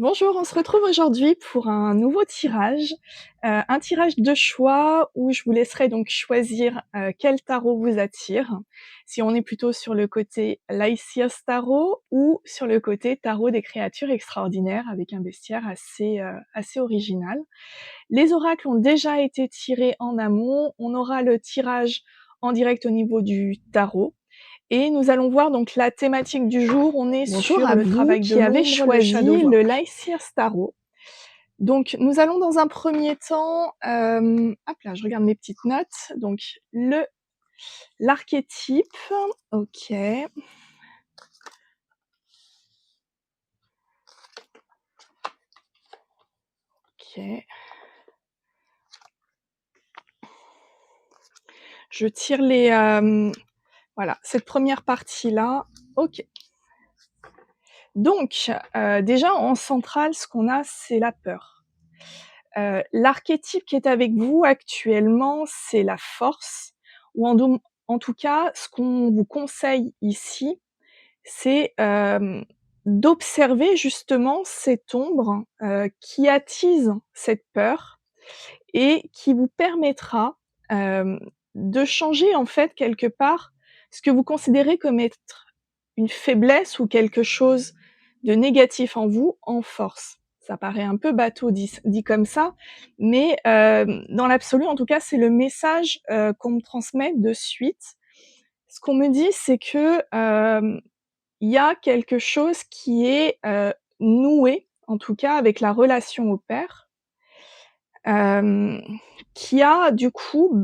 Bonjour, on se retrouve aujourd'hui pour un nouveau tirage, un tirage de choix où je vous laisserai donc choisir quel tarot vous attire, si on est plutôt sur le côté Laïcios Tarot ou sur le côté tarot des créatures extraordinaires avec un bestiaire assez original. Les oracles ont déjà été tirés en amont, on aura le tirage en direct au niveau du tarot. Et nous allons voir donc la thématique du jour. On est Bonjour sur à le vous travail qui de avez l'ombre, choisi le shadow le Laïcios Tarot. Donc nous allons dans un premier temps, hop là, je regarde mes petites notes. Donc l'archétype, ok. Ok. Je tire les, voilà, cette première partie-là. Ok. Donc, déjà en centrale, ce qu'on a, c'est la peur. L'archétype qui est avec vous actuellement, c'est la force, ou en tout cas, ce qu'on vous conseille ici, c'est d'observer justement cette ombre qui attise cette peur et qui vous permettra de changer en fait quelque part ce que vous considérez comme être une faiblesse ou quelque chose de négatif en vous en force. Ça paraît un peu bateau dit comme ça, mais dans l'absolu, en tout cas, c'est le message qu'on me transmet de suite. Ce qu'on me dit, c'est que il y a quelque chose qui est noué, en tout cas avec la relation au père, qui a du coup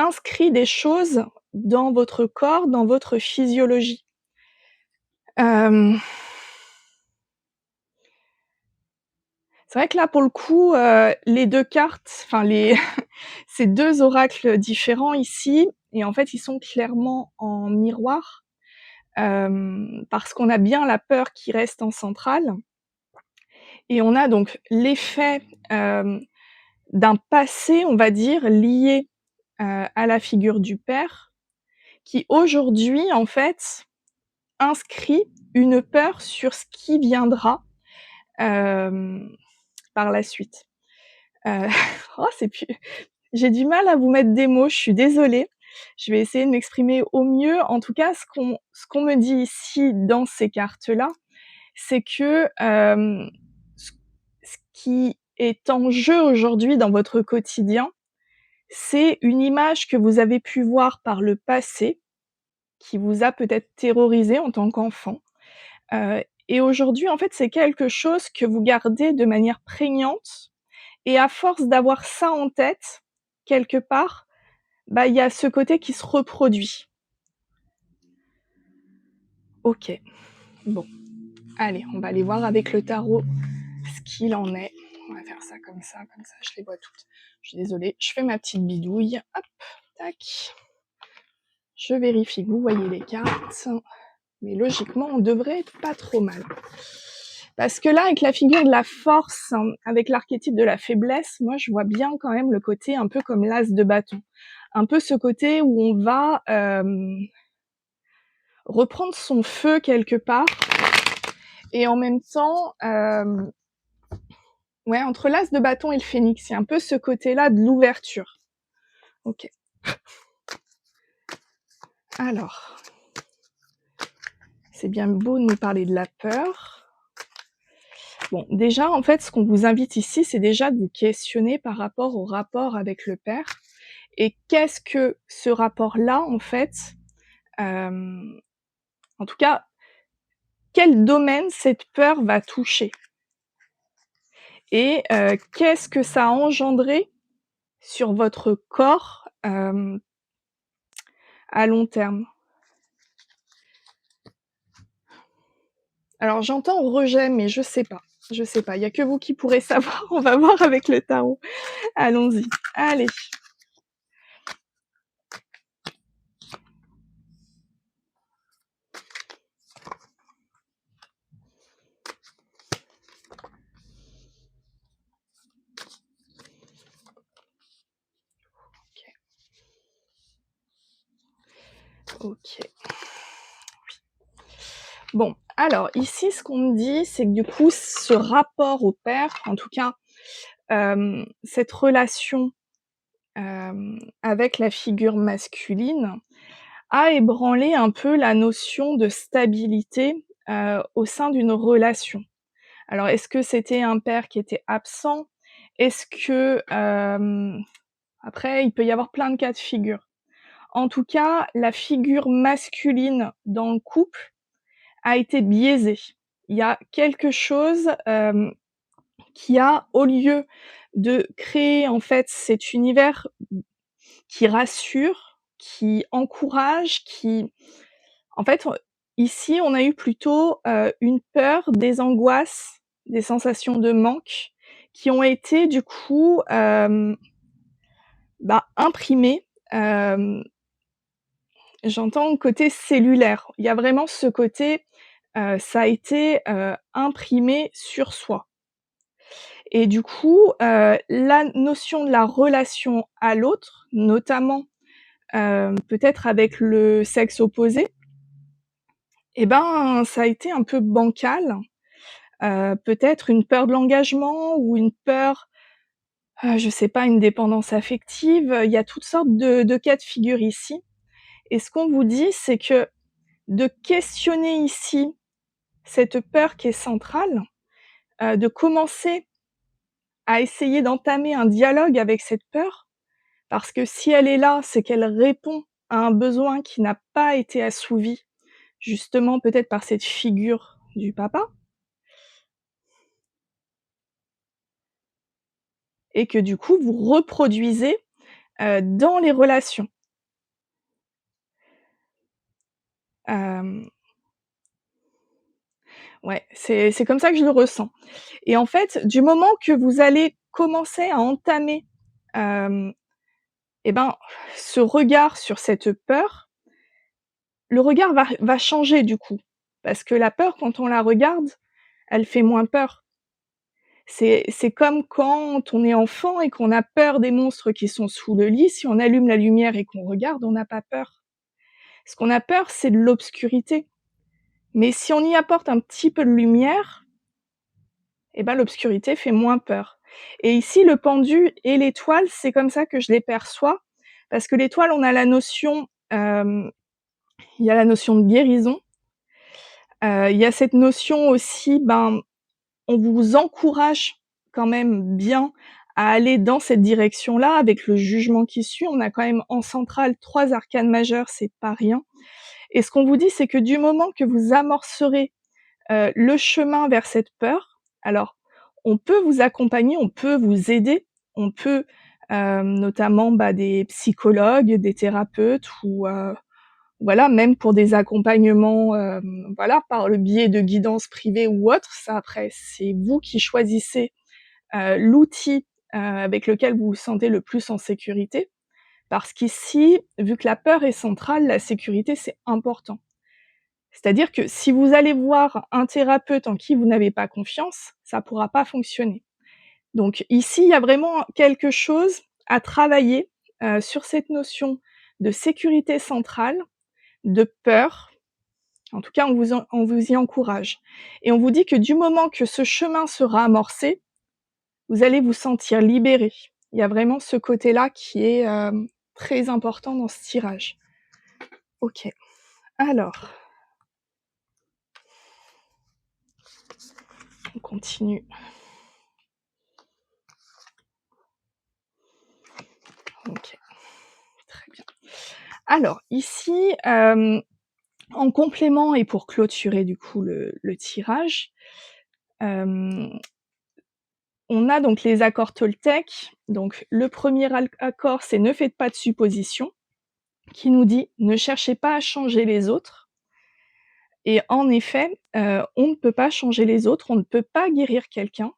inscrit des choses dans votre corps, dans votre physiologie. C'est vrai que là, pour le coup, les deux cartes, enfin ces deux oracles différents ici, et en fait, ils sont clairement en miroir, parce qu'on a bien la peur qui reste en centrale, et on a donc l'effet d'un passé, on va dire, lié à la figure du père, qui aujourd'hui, en fait, inscrit une peur sur ce qui viendra par la suite. Oh, j'ai du mal à vous mettre des mots, je suis désolée. Je vais essayer de m'exprimer au mieux. En tout cas, ce qu'on me dit ici dans ces cartes-là, c'est que ce qui est en jeu aujourd'hui dans votre quotidien, c'est une image que vous avez pu voir par le passé, qui vous a peut-être terrorisé en tant qu'enfant. Et aujourd'hui, en fait, c'est quelque chose que vous gardez de manière prégnante. Et à force d'avoir ça en tête, quelque part, il y a ce côté qui se reproduit. Ok, bon. Allez, on va aller voir avec le tarot ce qu'il en est. On va faire ça, je les vois toutes. Je suis désolée, je fais ma petite bidouille. Hop, tac. Je vérifie que vous voyez les cartes. Mais logiquement, on devrait être pas trop mal. Parce que là, avec la figure de la force, avec l'archétype de la faiblesse, moi, je vois bien quand même le côté un peu comme l'as de bâton. Un peu ce côté où on va reprendre son feu quelque part. Et en même temps, ouais, entre l'as de bâton et le phénix, il y a un peu ce côté-là de l'ouverture. Ok. Alors, c'est bien beau de nous parler de la peur. Bon, déjà, en fait, ce qu'on vous invite ici, c'est déjà de vous questionner par rapport au rapport avec le père. Et qu'est-ce que ce rapport-là, en fait, en tout cas, quel domaine cette peur va toucher? Et qu'est-ce que ça a engendré sur votre corps à long terme? Alors j'entends rejet, mais je sais pas. Je sais pas. Il y a que vous qui pourrez savoir. On va voir avec le tarot. Allons-y. Allez. Ok. Bon, Alors ici, ce qu'on me dit, c'est que du coup, ce rapport au père, en tout cas, cette relation, avec la figure masculine a ébranlé un peu la notion de stabilité, au sein d'une relation. Alors est-ce que c'était un père qui était absent? Est-ce que, après il peut y avoir plein de cas de figure. En tout cas, la figure masculine dans le couple a été biaisée. Il y a quelque chose, qui a, au lieu de créer en fait cet univers qui rassure, qui encourage, qui en fait, ici on a eu plutôt, une peur, des angoisses, des sensations de manque qui ont été du coup, imprimées, j'entends côté cellulaire. Il y a vraiment ce côté, ça a été, imprimé sur soi et du coup, la notion de la relation à l'autre, notamment, peut-être avec le sexe opposé et ben, ça a été un peu bancal. Peut-être une peur de l'engagement ou une peur, je sais pas, une dépendance affective, il y a toutes sortes de cas de figure ici et ce qu'on vous dit, c'est que de questionner ici cette peur qui est centrale, de commencer à essayer d'entamer un dialogue avec cette peur, parce que si elle est là, c'est qu'elle répond à un besoin qui n'a pas été assouvi, justement peut-être par cette figure du papa et que du coup vous reproduisez, dans les relations. Hem, ouais, c'est comme ça que je le ressens et en fait, du moment que vous allez commencer à entamer, hem et ben, ce regard sur cette peur, le regard va changer du coup. Parce que la peur quand on la regarde, elle fait moins peur. C'est comme quand on est enfant et qu'on a peur des monstres qui sont sous le lit, si on allume la lumière et qu'on regarde, on n'a pas peur. Ce qu'on a peur, c'est de l'obscurité. Mais si on y apporte un petit peu de lumière, et ben, l'obscurité fait moins peur. Et ici, le pendu et l'étoile, c'est comme ça que je les perçois, parce que l'étoile, on a la notion, il y a la notion de guérison, il y a cette notion aussi, ben, on vous encourage quand même bien à aller dans cette direction-là avec le jugement qui suit. On a quand même en centrale 3 arcanes majeures, c'est pas rien. Et ce qu'on vous dit, c'est que du moment que vous amorcerez, le chemin vers cette peur, alors on peut vous accompagner, on peut vous aider, on peut, notamment, des psychologues, des thérapeutes ou, voilà, même pour des accompagnements, voilà, par le biais de guidances privées ou autres, ça après c'est vous qui choisissez, l'outil, avec lequel vous vous sentez le plus en sécurité. Parce qu'ici, vu que la peur est centrale, la sécurité c'est important. C'est-à-dire que si vous allez voir un thérapeute en qui vous n'avez pas confiance, ça pourra pas fonctionner. Donc ici, il y a vraiment quelque chose à travailler, sur cette notion de sécurité centrale, de peur. En tout cas, on vous y encourage et on vous dit que du moment que ce chemin sera amorcé, vous allez vous sentir libéré. Il y a vraiment ce côté-là qui est, très important dans ce tirage. OK, alors on continue. OK, très bien. Alors ici, en complément et pour clôturer du coup le tirage, hem, on a donc les accords Toltec. Donc le premier accord, c'est «Ne faites pas de suppositions», qui nous dit: «Ne cherchez pas à changer les autres» et en effet, on ne peut pas changer les autres, on ne peut pas guérir quelqu'un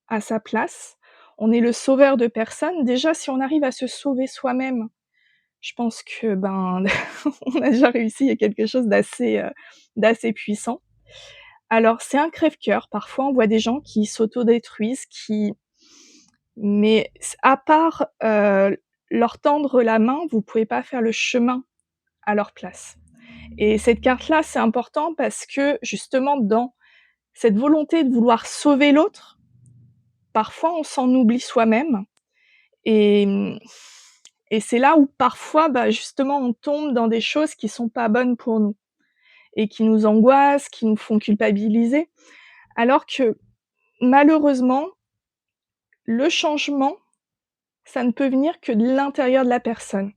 à sa place. On est le sauveur de personne. Déjà, si on arrive à se sauver soi-même, je pense que, ben, on a déjà réussi, il y a quelque chose d'assez puissant. Alors c'est un crève-cœur, parfois on voit des gens qui s'autodétruisent, qui mais à part, leur tendre la main, vous pouvez pas faire le chemin à leur place Et cette carte-là, c'est important parce que justement dans cette volonté de vouloir sauver l'autre, parfois on s'en oublie soi-même et et c'est là où parfois, justement on tombe dans des choses qui sont pas bonnes pour nous et qui nous angoissent, qui nous font culpabiliser. Alors que malheureusement, le changement, ça ne peut venir que de l'intérieur de la personne.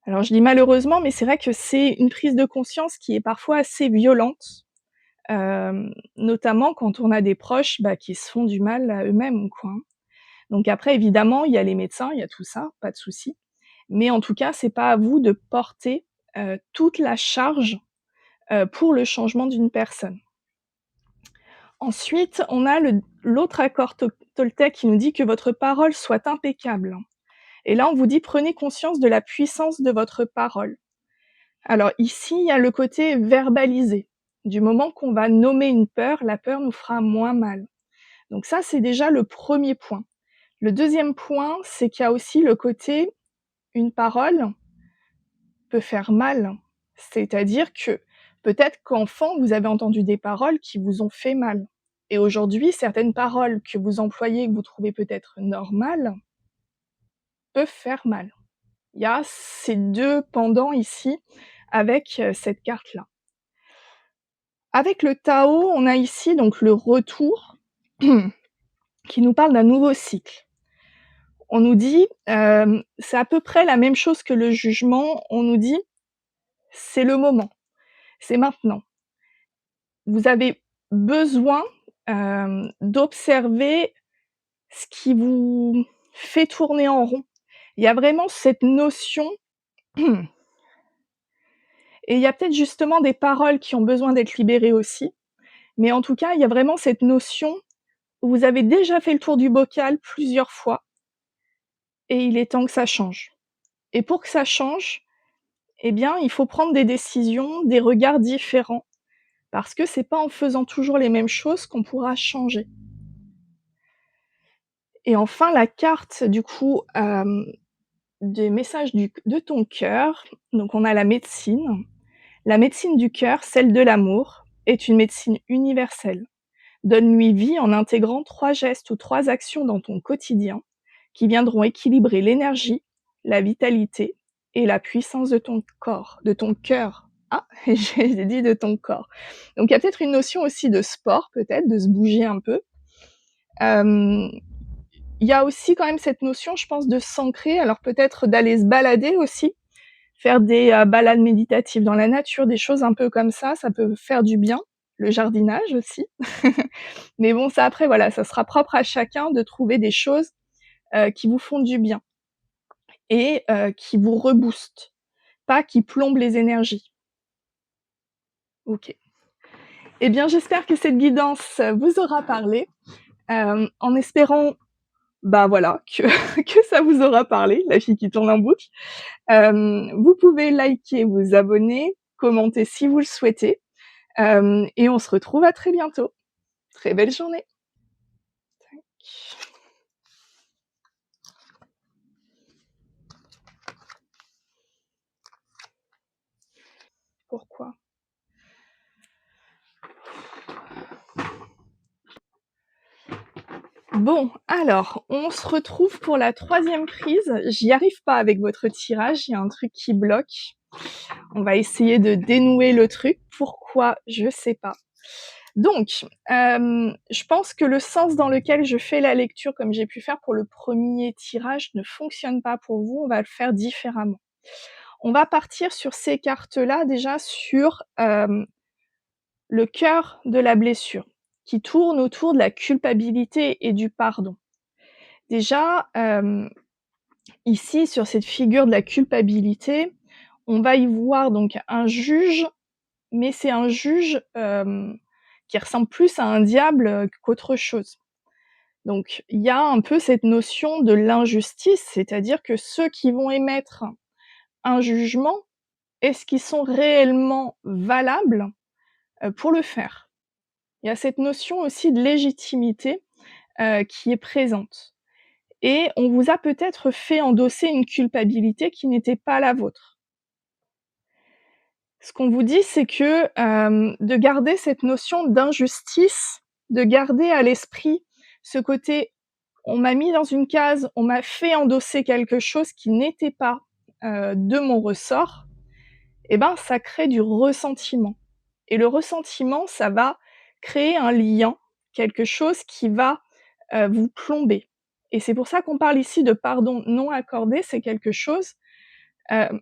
Alors je dis malheureusement, mais c'est vrai que c'est une prise de conscience qui est parfois assez violente, notamment quand on a des proches, qui se font du mal à eux-mêmes, quoi, hein. Donc après évidemment, il y a les médecins, il y a tout ça, pas de souci. Mais en tout cas, c'est pas à vous de porter, toute la charge, pour le changement d'une personne. Ensuite, on a l'autre accord Toltec qui nous dit que votre parole soit impeccable. Et là, on vous dit: «Prenez conscience de la puissance de votre parole». Alors ici, il y a le côté verbalisé. Du moment qu'on va nommer une peur, la peur nous fera moins mal. Donc ça, c'est déjà le premier point. Le deuxième point, c'est qu'il y a aussi le côté, une parole peut faire mal. C'est-à-dire que peut-être qu'enfant, vous avez entendu des paroles qui vous ont fait mal. Et aujourd'hui, certaines paroles que vous employez, que vous trouvez peut-être normales, peuvent faire mal. Il y a ces 2 pendants ici avec, cette carte-là. Avec le Tao, on a ici donc le retour qui nous parle d'un nouveau cycle. On nous dit, c'est à peu près la même chose que le jugement, on nous dit: «C'est le moment, c'est maintenant». Vous avez besoin, d'observer ce qui vous fait tourner en rond. Il y a vraiment cette notion et il y a peut-être justement des paroles qui ont besoin d'être libérées aussi, mais en tout cas, il y a vraiment cette notion où vous avez déjà fait le tour du bocal plusieurs fois et il est temps que ça change. Et pour que ça change, eh bien, il faut prendre des décisions, des regards différents, parce que c'est pas en faisant toujours les mêmes choses qu'on pourra changer. Et enfin, la carte du coup, des messages de ton cœur, donc on a la médecine. La médecine du cœur, celle de l'amour, est une médecine universelle. Donne-lui vie en intégrant 3 gestes ou 3 actions dans ton quotidien qui viendront équilibrer l'énergie, la vitalité et la puissance de ton corps, de ton cœur. Ah, j'ai dit de ton corps. Donc il y a peut-être une notion aussi de sport, peut-être, de se bouger un peu. Hem, il y a aussi quand même cette notion, je pense, de s'ancrer, alors peut-être d'aller se balader aussi, faire des, balades méditatives dans la nature, des choses un peu comme ça peut faire du bien. Le jardinage aussi. Mais bon, ça après voilà, ça sera propre à chacun de trouver des choses, qui vous font du bien et qui vous reboostent, pas qui plombent les énergies. OK. Eh bien, j'espère que cette guidance vous aura parlé, en espérant, voilà, que que ça vous aura parlé, la fille qui tourne en boucle. Vous pouvez liker, vous abonner, commenter si vous le souhaitez, et on se retrouve à très bientôt. Très belle journée. Pourquoi? Bon, alors, on se retrouve pour la 3e prise. J'y arrive pas avec votre tirage, il y a un truc qui bloque. On va essayer de dénouer le truc. Pourquoi? Je sais pas. Donc, je pense que le sens dans lequel je fais la lecture, comme j'ai pu faire pour le 1er tirage, ne fonctionne pas pour vous, on va le faire différemment. On va partir sur ces cartes-là, déjà sur, le cœur de la blessure, qui tourne autour de la culpabilité et du pardon. Déjà, ici, sur cette figure de la culpabilité, on va y voir donc un juge, mais c'est un juge, qui ressemble plus à un diable, qu'autre chose. Donc il y a un peu cette notion de l'injustice, c'est-à-dire que ceux qui vont émettre un jugement, est-ce qu'ils sont réellement valables, pour le faire? Il y a cette notion aussi de légitimité, qui est présente. Et on vous a peut-être fait endosser une culpabilité qui n'était pas la vôtre. Ce qu'on vous dit, c'est que, de garder cette notion d'injustice, de garder à l'esprit ce côté: «On m'a mis dans une case, on m'a fait endosser quelque chose qui n'était pas, de mon ressort», et ben, ça crée du ressentiment et le ressentiment, ça va créer un lien, quelque chose qui va, vous plomber et c'est pour ça qu'on parle ici de pardon non accordé. C'est quelque chose, hem,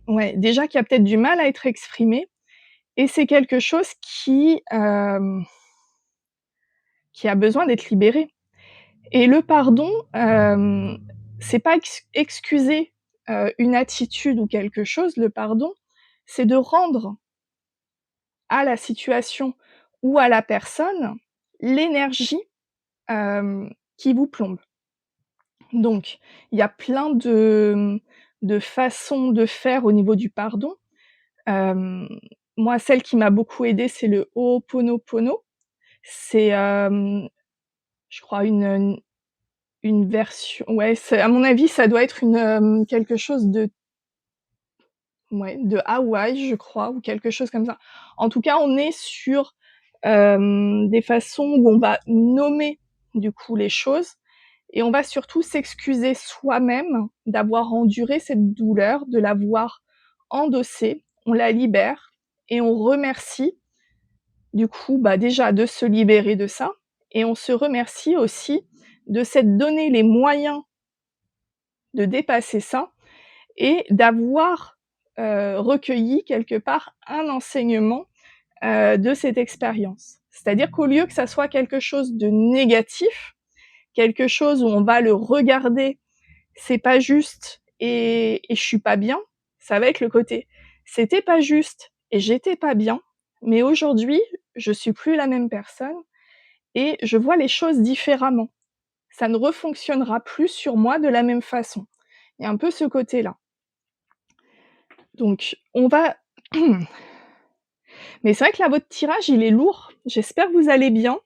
ouais, déjà qui a peut-être du mal à être exprimé et c'est quelque chose qui a besoin d'être libéré et le pardon, c'est pas excuser, une attitude ou quelque chose. Le pardon, c'est de rendre à la situation ou à la personne l'énergie, qui vous plombe. Donc il y a plein de façons de faire au niveau du pardon. Hem, Moi, celle qui m'a beaucoup aidée, c'est le Ho'oponopono. C'est, je crois une version, ouais, c'est à mon avis, ça doit être quelque chose de, ouais, de Hawaï, je crois, ou quelque chose comme ça. En tout cas, on est sur, des façons où on va nommer, du coup, les choses et on va surtout s'excuser soi-même d'avoir enduré cette douleur, de l'avoir endossée. On la libère et on remercie, du coup, bah, déjà de se libérer de ça et on se remercie aussi de s'être donné les moyens de dépasser ça et d'avoir, recueilli quelque part un enseignement, de cette expérience. C'est-à-dire qu'au lieu que ça soit quelque chose de négatif, quelque chose où on va le regarder, c'est pas juste et je suis pas bien, ça va être le côté: «C'était pas juste et j'étais pas bien, mais aujourd'hui, je suis plus la même personne et je vois les choses différemment. Ça ne refonctionnera plus sur moi de la même façon». Il y a un peu ce côté-là. Donc on va mais c'est vrai que là, votre tirage, il est lourd. J'espère que vous allez bien.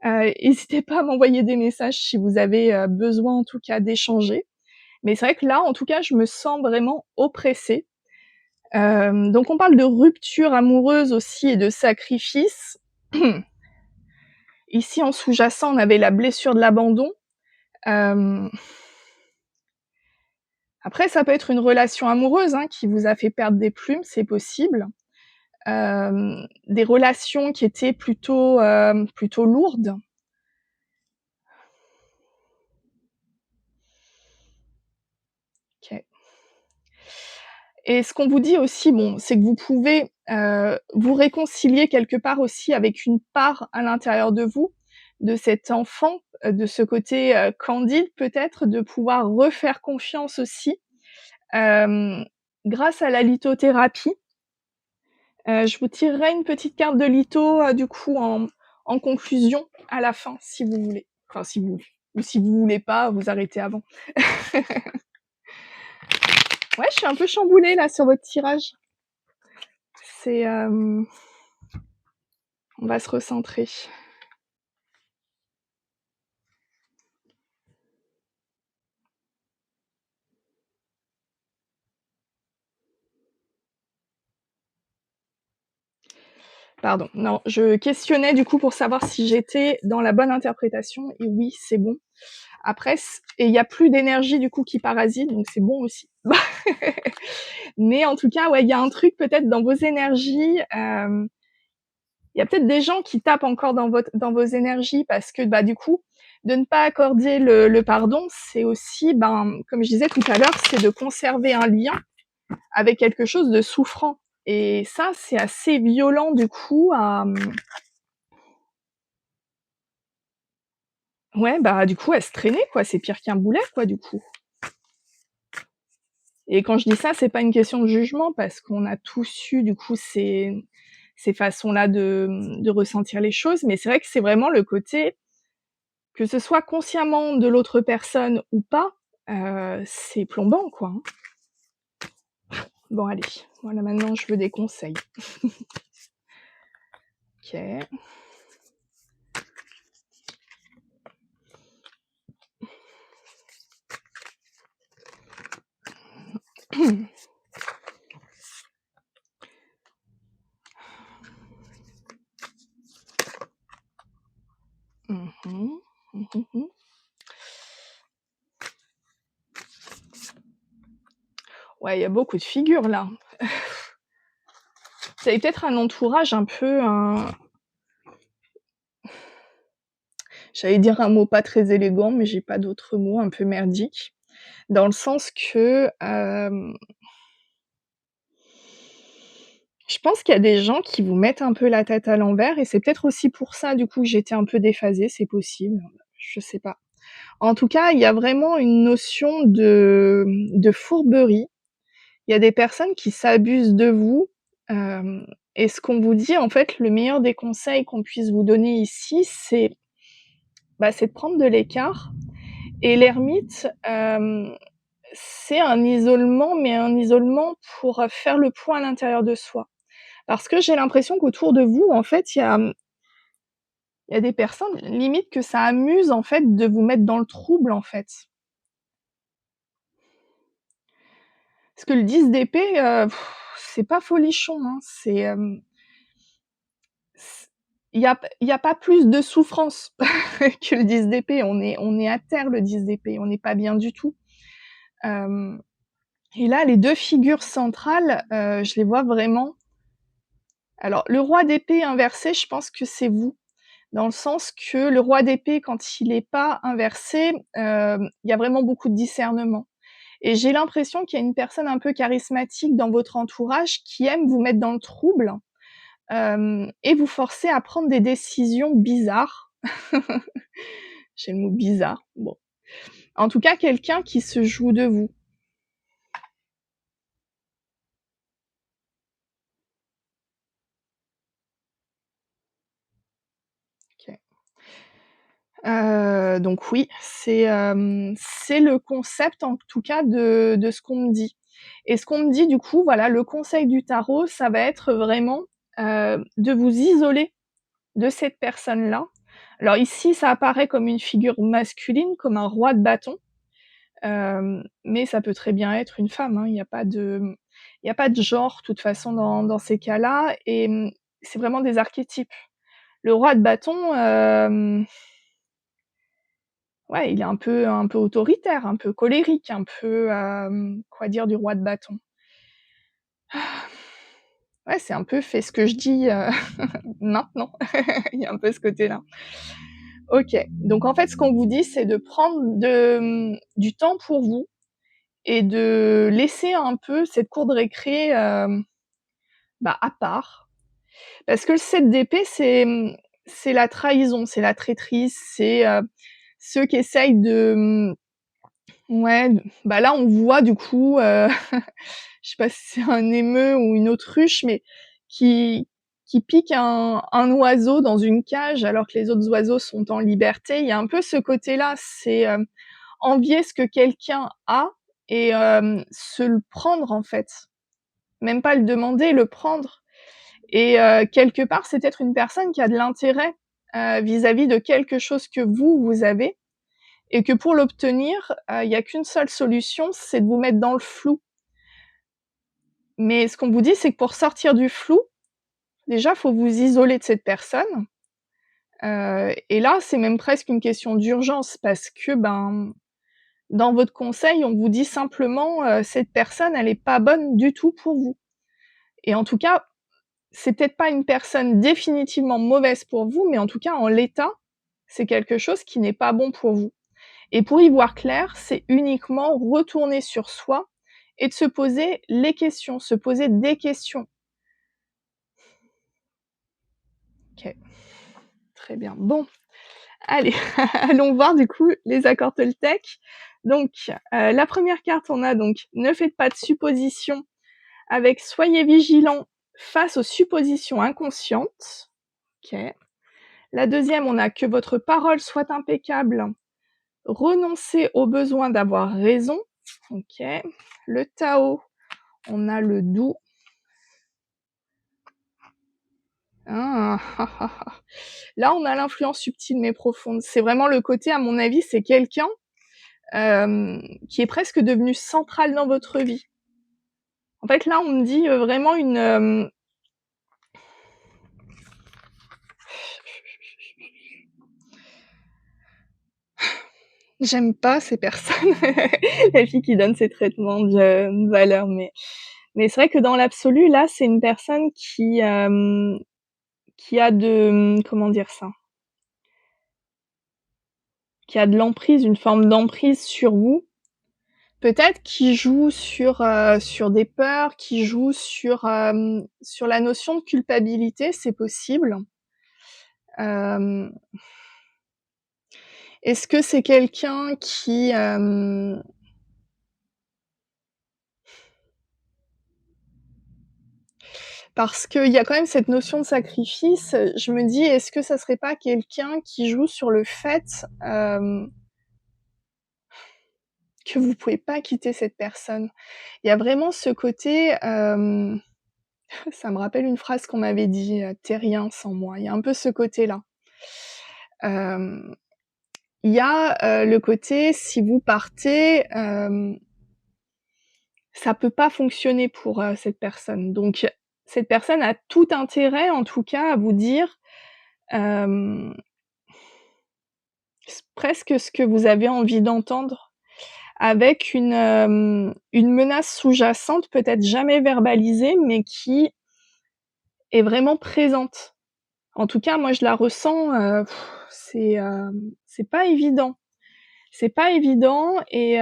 Hésitez pas à m'envoyer des messages si vous avez, besoin en tout cas d'échanger. Mais c'est vrai que là, en tout cas, je me sens vraiment oppressée. Donc on parle de rupture amoureuse aussi et de sacrifice. Ici en sous-jacent, on avait la blessure de l'abandon. Hem, Après ça peut être une relation amoureuse, hein, qui vous a fait perdre des plumes, c'est possible. Des relations qui étaient plutôt lourdes. OK. Et ce qu'on vous dit aussi, bon, c'est que vous pouvez, vous réconcilier quelque part aussi avec une part à l'intérieur de vous, de cet enfant, de ce côté, candide peut-être, de pouvoir refaire confiance aussi, hem, grâce à la lithothérapie. Je vous tirerai une petite carte de litho, du coup en conclusion à la fin si vous voulez. Enfin si vous voulez ou si vous voulez pas, vous arrêtez avant. Ouais, je suis un peu chamboulée là sur votre tirage. C'est, on va se recentrer. Pardon, non, je questionnais du coup pour savoir si j'étais dans la bonne interprétation et oui, c'est bon. Après et il y a plus d'énergie du coup qui parasite, donc c'est bon aussi. Mais en tout cas, ouais, il y a un truc peut-être dans vos énergies, il y a peut-être des gens qui tapent encore dans vos énergies parce que, bah, du coup, de ne pas accorder le pardon, c'est aussi, ben, comme je disais tout à l'heure, c'est de conserver un lien avec quelque chose de souffrant et ça, c'est assez violent du coup à, ouais, bah, du coup, à se traîner quoi, c'est pire qu'un boulet quoi, du coup. Et quand je dis ça, c'est pas une question de jugement parce qu'on a tous eu du coup ces façons-là de ressentir les choses, mais c'est vrai que c'est vraiment le côté, que ce soit consciemment de l'autre personne ou pas, c'est plombant quoi, hein. Bon allez, voilà maintenant je veux des conseils. OK. Ouais, il y a beaucoup de figures là. Vous avez peut-être un entourage un peu j'allais dire un mot pas très élégant, mais j'ai pas d'autre mot, un peu merdique. Dans le sens que, je pense qu'il y a des gens qui vous mettent un peu la tête à l'envers et c'est peut-être aussi pour ça du coup que j'étais un peu déphasée, c'est possible, je sais pas. En tout cas, il y a vraiment une notion de fourberie. Il y a des personnes qui s'abusent de vous, hem et ce qu'on vous dit, en fait, le meilleur des conseils qu'on puisse vous donner ici, c'est de prendre de l'écart et l'ermite, c'est un isolement, mais un isolement pour, faire le point à l'intérieur de soi. Parce que j'ai l'impression qu'autour de vous, en fait, il y a des personnes, limite que ça amuse, en fait, de vous mettre dans le trouble, en fait. Parce que le 10 d'épée, c'est pas folichon, hein, c il y a pas plus de souffrance que le 10 d'épée. On est à terre, le 10 d'épée, on n'est pas bien du tout. Hem et là, les 2 figures centrales, je les vois vraiment. Alors le roi d'épée inversé, je pense que c'est vous. Dans le sens que le roi d'épée, quand il est pas inversé, il y a vraiment beaucoup de discernement et j'ai l'impression qu'il y a une personne un peu charismatique dans votre entourage qui aime vous mettre dans le trouble, et vous forcer à prendre des décisions bizarres. J'ai le mot bizarre, bon. En tout cas, quelqu'un qui se joue de vous. OK. Donc oui, c'est le concept en tout cas de ce qu'on me dit et ce qu'on me dit du coup, voilà, le conseil du tarot, ça va être vraiment, de vous isoler de cette personne-là. Alors ici, ça apparaît comme une figure masculine, comme un roi de bâton, mais ça peut très bien être une femme, hein. Il y a pas de genre, de toute façon, dans ces cas-là et c'est vraiment des archétypes. Le roi de bâton, ouais, il est un peu autoritaire, un peu colérique, un peu, quoi dire du roi de bâton? Ouais, c'est un peu: «Fais ce que je dis, maintenant». Il y a un peu ce côté-là. OK, donc en fait, ce qu'on vous dit, c'est de prendre du temps pour vous et de laisser un peu cette cour de récré, à part. Parce que le 7 d'épée, c'est la trahison, c'est la traîtrise, c'est, ceux qui essayent ouais, là, on voit du coup, je sais pas si c'est un émeu ou une autruche, mais qui qui pique un oiseau dans une cage alors que les autres oiseaux sont en liberté. Il y a un peu ce côté-là, c'est, envier ce que quelqu'un a et se le prendre, en fait. Même pas le demander, le prendre et quelque part, c'est peut-être une personne qui a de l'intérêt, vis-à-vis de quelque chose que vous avez et que pour l'obtenir, il y a qu'une seule solution, c'est de vous mettre dans le flou. Mais ce qu'on vous dit, c'est que pour sortir du flou, déjà, faut vous isoler de cette personne, et là, c'est même presque une question d'urgence parce que, dans votre conseil, on vous dit simplement, «Cette personne, elle est pas bonne du tout pour vous» et en tout cas, c'est peut-être pas une personne définitivement mauvaise pour vous, mais en tout cas, en l'état, c'est quelque chose qui n'est pas bon pour vous et pour y voir clair, c'est uniquement retourner sur soi et de se poser les questions, se poser des questions. OK, très bien. Bon, allez, allons voir du coup les accords Toltec. Donc, la première carte, on a donc: «Ne faites pas de suppositions» avec «Soyez vigilants face aux suppositions inconscientes». OK. La deuxième, on a: «Que votre parole soit impeccable, renoncez au besoin d'avoir raison». OK. Le Tao, on a le doux. Ah! Là, on a l'influence subtile mais profonde. C'est vraiment le côté, à mon avis, c'est quelqu'un, qui est presque devenu central dans votre vie. En fait, là, on me dit, vraiment J'aime pas ces personnes, les filles qui donnent ces traitements de valeur, mais c'est vrai que dans l'absolu, là, c'est une personne qui a comment dire ça? Qui a de l'emprise, une forme d'emprise sur vous. Peut-être qui joue sur des peurs, qui joue sur la notion de culpabilité, c'est possible. Hem, est-ce que c'est quelqu'un qui, parce qu'il y a quand même cette notion de sacrifice, je me dis: «Est-ce que ça serait pas quelqu'un qui joue sur le fait, que vous pouvez pas quitter cette personne?» Il y a vraiment ce côté, ça me rappelle une phrase qu'on m'avait dit, «Tu es rien sans moi». Il y a un peu ce côté-là. Hem, il y a, le côté si vous partez, ça peut pas fonctionner pour, cette personne. Donc cette personne a tout intérêt, en tout cas, à vous dire, hem, presque ce que vous avez envie d'entendre, avec une menace sous-jacente, peut-être jamais verbalisée, mais qui est vraiment présente. En tout cas, moi, je la ressens, c'est pas évident. C'est pas évident et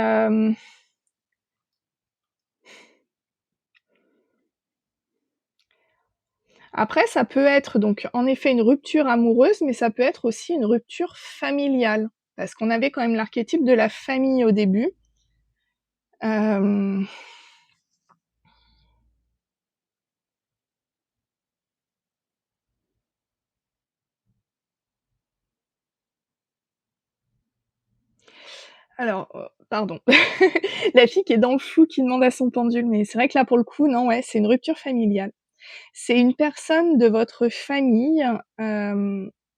après ça peut être donc en effet une rupture amoureuse, mais ça peut être aussi une rupture familiale. Parce qu'on avait quand même l'archétype de la famille au début. Hem, alors, pardon, la fille qui est dans le flou qui demande à son pendule, mais c'est vrai que là pour le coup, non, ouais, c'est une rupture familiale. C'est une personne de votre famille,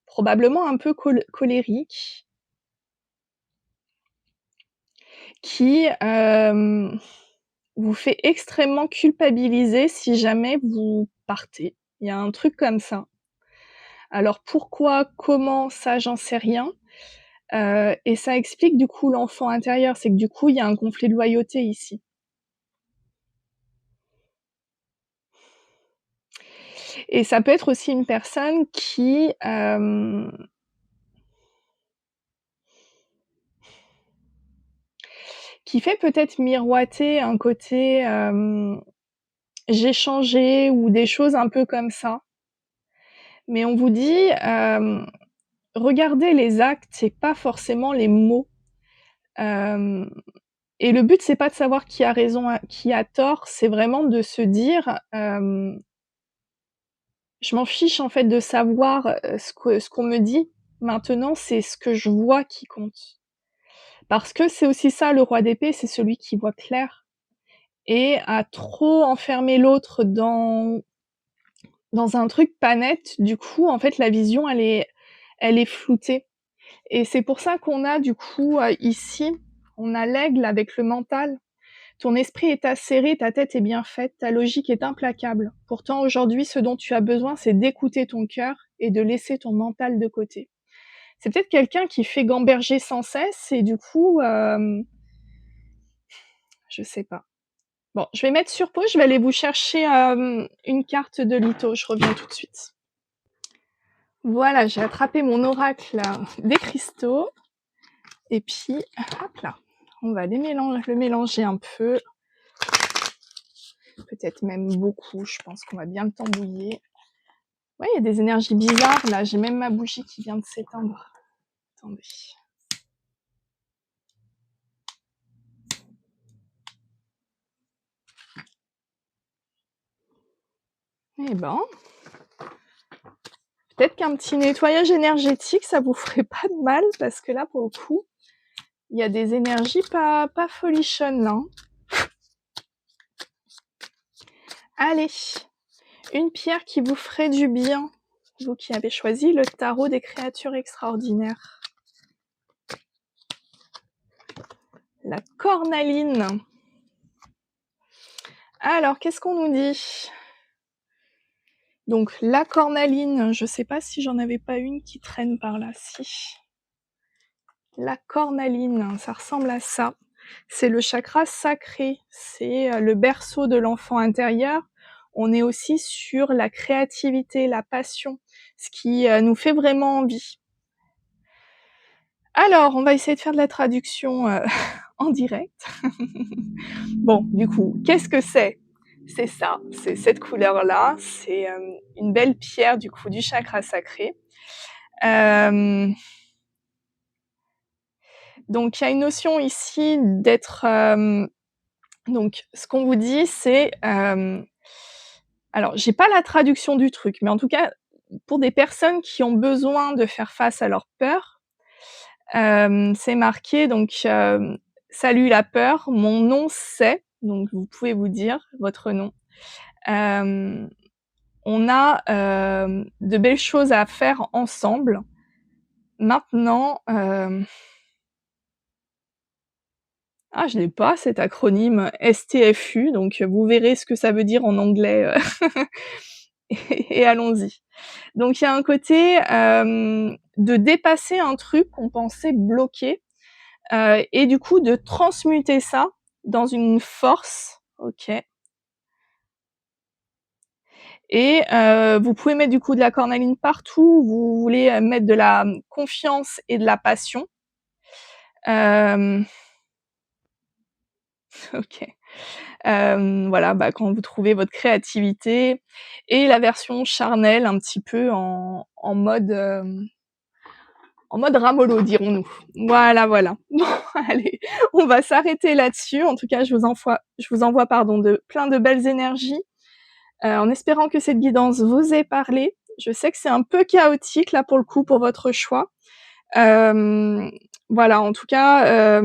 probablement un peu colérique, qui, vous fait extrêmement culpabiliser si jamais vous partez. Il y a un truc comme ça. Alors pourquoi, comment, ça j'en sais rien, et ça explique du coup l'enfant intérieur. C'est que du coup, il y a un conflit de loyauté ici et ça peut être aussi une personne qui fait peut-être miroiter un côté, «j'ai changé» ou des choses un peu comme ça. Mais on vous dit, regardez les actes et pas forcément les mots. Hem Et le but, c'est pas de savoir qui a raison, qui a tort, c'est vraiment de se dire, «Je m'en fiche en fait de savoir, ce qu'on me dit. Maintenant, c'est ce que je vois qui compte». Parce que c'est aussi ça le roi d'épée, c'est celui qui voit clair et à trop enfermer l'autre dans un truc pas net, du coup, en fait, la vision, elle est floutée et c'est pour ça qu'on a du coup, ici, on a l'aigle avec le mental. Ton esprit est acéré, ta tête est bien faite, ta logique est implacable. Pourtant, aujourd'hui, ce dont tu as besoin, c'est d'écouter ton cœur et de laisser ton mental de côté. C'est peut-être quelqu'un qui fait gamberger sans cesse et du coup, je sais pas. Bon, je vais mettre sur pause, je vais aller vous chercher, une carte de litho, je reviens tout de suite. Voilà, j'ai attrapé mon oracle des cristaux et puis hop là, on va le mélanger un peu, peut-être même beaucoup, je pense qu'on va bien le tambouiller. Ouais, il y a des énergies bizarres là, j'ai même ma bougie qui vient de s'éteindre. Attendez. Eh ben, peut-être qu'un petit nettoyage énergétique, ça vous ferait pas de mal parce que là, pour le coup, il y a des énergies pas folichonnes là, hein. Allez, une pierre qui vous ferait du bien, vous qui avez choisi le tarot des créatures extraordinaires. La cornaline. Alors, qu'est-ce qu'on nous dit? Donc la cornaline, je sais pas si j'en avais pas une qui traîne par là, si. La cornaline, ça ressemble à ça. C'est le chakra sacré, c'est, le berceau de l'enfant intérieur. On est aussi sur la créativité, la passion, ce qui, nous fait vraiment envie. Alors, on va essayer de faire de la traduction, en direct. Bon, du coup, qu'est-ce que c'est? C'est ça, c'est cette couleur-là, c'est, une belle pierre du coup du chakra sacré. Hem, donc il y a une notion ici d'être, donc ce qu'on vous dit c'est, alors j'ai pas la traduction du truc, mais en tout cas, pour des personnes qui ont besoin de faire face à leur peur, c'est marqué donc, «Salut la peur, mon nom c'est», donc vous pouvez vous dire votre nom. Hem, on a, de belles choses à faire ensemble. Maintenant, ah je l'ai pas cet acronyme STFU, donc vous verrez ce que ça veut dire en anglais, et allons-y. Donc il y a un côté, de dépasser un truc qu'on pensait bloqué, et du coup de transmuter ça dans une force, OK, et vous pouvez mettre du coup de la cornaline partout où vous voulez, mettre de la, confiance et de la passion. Hem, OK. Voilà, bah, quand vous trouvez votre créativité et la version charnelle un petit peu en mode ramollo dirons-nous. Voilà, voilà. Bon allez, on va s'arrêter là-dessus. En tout cas, je vous envoie pardon de plein de belles énergies, en espérant que cette guidance vous ait parlé. Je sais que c'est un peu chaotique là pour le coup pour votre choix. Hem, voilà, en tout cas,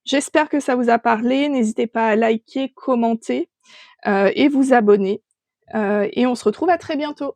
j'espère que ça vous a parlé. N'hésitez pas à liker, commenter, et vous abonner, et on se retrouve à très bientôt.